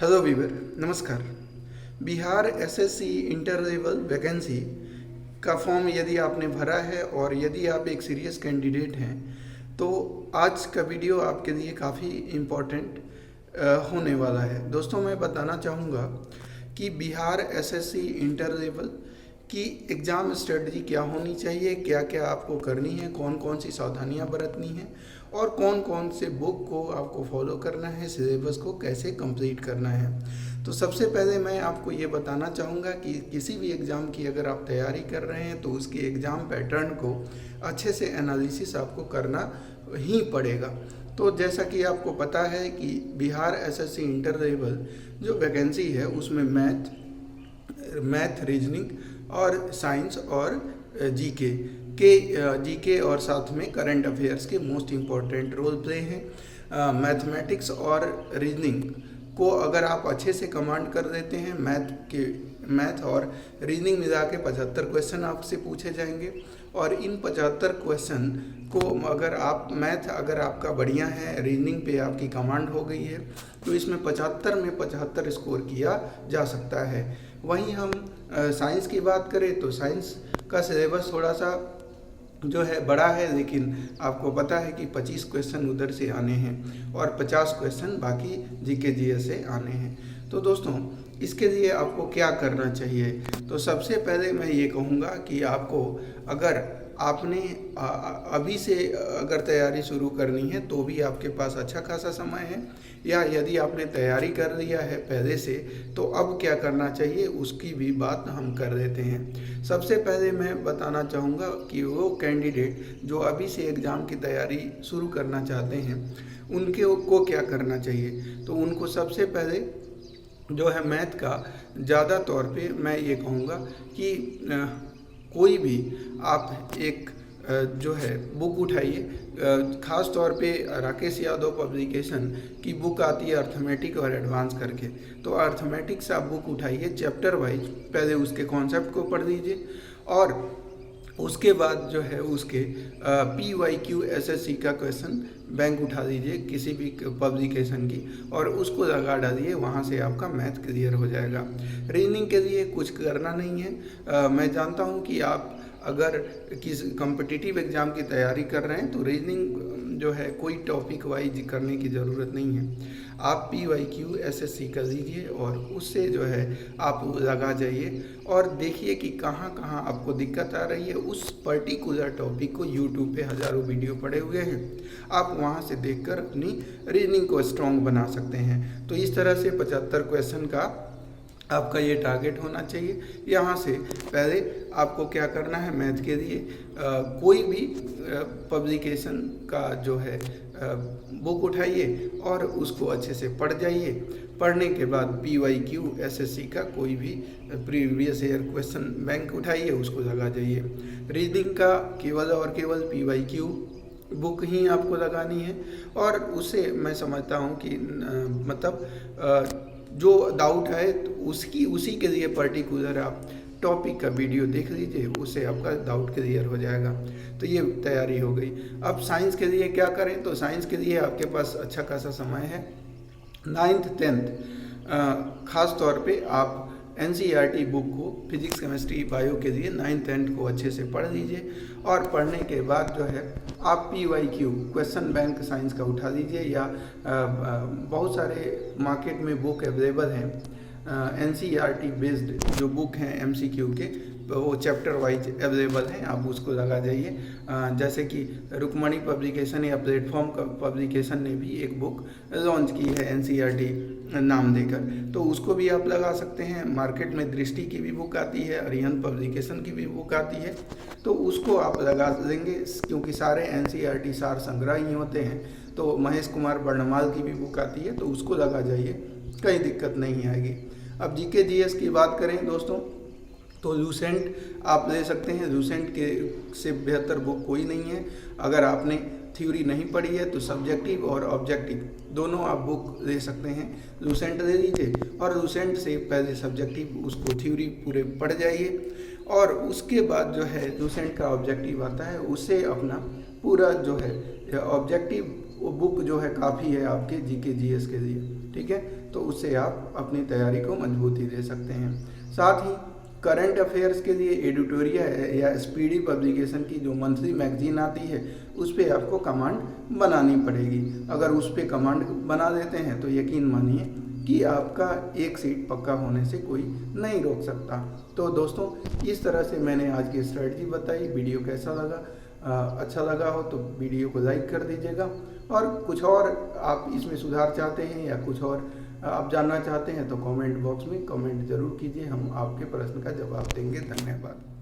Hello Weaver, नमस्कार। Bihar SSC inter level vacancy का form यदि आपने भरा है और यदि आप एक सीरियस कैंडिडेट हैं तो आज का वीडियो आपके लिए काफ़ी इम्पोर्टेंट होने वाला है। दोस्तों, मैं बताना चाहूँगा कि बिहार एसएससी इंटर लेवल की एग्ज़ाम स्ट्रेटजी क्या होनी चाहिए, क्या क्या आपको करनी है, कौन कौन सी सावधानियां बरतनी हैं और कौन कौन से बुक को आपको फॉलो करना है, सिलेबस को कैसे कंप्लीट करना है। तो सबसे पहले मैं आपको ये बताना चाहूँगा कि किसी भी एग्ज़ाम की अगर आप तैयारी कर रहे हैं तो उसकी एग्ज़ाम पैटर्न को अच्छे से एनालिसिस आपको करना ही पड़ेगा। तो जैसा कि आपको पता है कि बिहार एसएससी इंटर लेवल जो वैकेंसी है उसमें मैथ रीजनिंग और साइंस और जीके और साथ में करंट अफेयर्स के मोस्ट इम्पॉर्टेंट रोल प्ले हैं। मैथमेटिक्स और रीजनिंग को अगर आप अच्छे से कमांड कर देते हैं, मैथ और रीजनिंग मिला के 75 क्वेश्चन आपसे पूछे जाएंगे और इन 75 क्वेश्चन को अगर आपका बढ़िया है, रीजनिंग पे आपकी कमांड हो गई है तो इसमें 75 में 75 स्कोर किया जा सकता है। वहीं हम साइंस की बात करें तो साइंस का सिलेबस थोड़ा सा जो है बड़ा है, लेकिन आपको पता है कि 25 क्वेश्चन उधर से आने हैं और 50 क्वेश्चन बाकी जीके जीएस से आने हैं। तो दोस्तों, इसके लिए आपको क्या करना चाहिए? तो सबसे पहले मैं ये कहूँगा कि आपको अगर आपने अभी से अगर तैयारी शुरू करनी है तो भी आपके पास अच्छा खासा समय है, या यदि आपने तैयारी कर लिया है पहले से तो अब क्या करना चाहिए उसकी भी बात हम कर देते हैं। सबसे पहले मैं बताना चाहूँगा कि वो कैंडिडेट जो अभी से एग्ज़ाम की तैयारी शुरू करना चाहते हैं उनके को क्या करना चाहिए। तो उनको सबसे पहले जो है मैथ का ज़्यादा तौर पे मैं ये कहूँगा कि कोई भी आप एक जो है बुक उठाइए। ख़ास तौर पे राकेश यादव पब्लिकेशन की बुक आती है अर्थमेटिक और एडवांस करके, तो अर्थमेटिक्स आप बुक उठाइए चैप्टर वाइज, पहले उसके कॉन्सेप्ट को पढ़ लीजिए और उसके बाद जो है उसके PYQ SSC का क्वेश्चन बैंक उठा दीजिए किसी भी पब्लिकेशन की और उसको लगा डालिए, वहाँ से आपका मैथ क्लियर हो जाएगा। रीजनिंग के लिए कुछ करना नहीं है। मैं जानता हूँ कि आप अगर किस कॉम्पिटिटिव एग्ज़ाम की तैयारी कर रहे हैं तो रीजनिंग जो है कोई टॉपिक वाइज करने की ज़रूरत नहीं है। आप PYQ SSC कर लीजिए और उससे जो है आप लगा जाइए और देखिए कि कहाँ कहाँ आपको दिक्कत आ रही है। उस पर्टिकुलर टॉपिक को यूट्यूब पे हज़ारों वीडियो पड़े हुए हैं, आप वहाँ से देखकर अपनी रीजनिंग को स्ट्रॉन्ग बना सकते हैं। तो इस तरह से 75 क्वेश्चन का आपका ये टारगेट होना चाहिए। यहाँ से पहले आपको क्या करना है, मैथ के लिए कोई भी पब्लिकेशन का जो है बुक उठाइए और उसको अच्छे से पढ़ जाइए। पढ़ने के बाद PYQ SSC का कोई भी प्रीवियस ईयर क्वेश्चन बैंक उठाइए, उसको लगा जाइए। रीडिंग का केवल और केवल PYQ बुक ही आपको लगानी है और उसे मैं समझता हूँ कि जो डाउट है तो उसी के लिए पर्टिकुलर आप टॉपिक का वीडियो देख लीजिए, उससे आपका डाउट क्लियर हो जाएगा। तो ये तैयारी हो गई। अब साइंस के लिए क्या करें? तो साइंस के लिए आपके पास अच्छा खासा समय है। 9th 10th ख़ास तौर पे आप NCERT बुक को फिजिक्स केमिस्ट्री बायो के लिए 9th 10th को अच्छे से पढ़ लीजिए और पढ़ने के बाद जो है आप PYQ क्वेश्चन बैंक साइंस का उठा लीजिए, या बहुत सारे मार्केट में बुक अवेलेबल हैं NCERT बेस्ड जो बुक हैं MCQ के, वो चैप्टर वाइज अवेलेबल हैं, आप उसको लगा जाइए। जैसे कि रुक्मणी पब्लिकेशन या प्लेटफॉर्म पब्लिकेशन ने भी एक बुक लॉन्च की है NCERT नाम देकर, तो उसको भी आप लगा सकते हैं। मार्केट में दृष्टि की भी बुक आती है, अरिहंत पब्लिकेशन की भी बुक आती है, तो उसको आप लगा देंगे क्योंकि सारे NCERT सार संग्रह ही होते हैं। तो महेश कुमार बर्णमाल की भी बुक आती है, तो उसको लगा जाइए, कहीं दिक्कत नहीं आएगी। अब GK GS की बात करें दोस्तों तो लूसेंट आप ले सकते हैं। लूसेंट के से बेहतर बुक कोई नहीं है। अगर आपने थ्योरी नहीं पढ़ी है तो सब्जेक्टिव और ऑब्जेक्टिव दोनों आप बुक ले सकते हैं। लूसेंट ले लीजिए और लूसेंट से पहले सब्जेक्टिव उसको थ्योरी पूरे पढ़ जाइए और उसके बाद जो है लूसेंट का ऑब्जेक्टिव आता है, उससे अपना पूरा जो है ऑब्जेक्टिव वो बुक जो है काफ़ी है आपके जीके जीएस के लिए, ठीक है। तो उससे आप अपनी तैयारी को मजबूती दे सकते हैं। साथ ही करंट अफेयर्स के लिए एडिटोरियल या स्पीडी पब्लिकेशन की जो मंथली मैगजीन आती है उस पर आपको कमांड बनानी पड़ेगी। अगर उस पर कमांड बना देते हैं तो यकीन मानिए कि आपका एक सीट पक्का होने से कोई नहीं रोक सकता। तो दोस्तों, इस तरह से मैंने आज की स्ट्रेटजी बताई। वीडियो कैसा लगा? अच्छा लगा हो तो वीडियो को लाइक कर दीजिएगा, और कुछ और आप इसमें सुधार चाहते हैं या कुछ और आप जानना चाहते हैं तो कमेंट बॉक्स में कमेंट जरूर कीजिए, हम आपके प्रश्न का जवाब देंगे। धन्यवाद।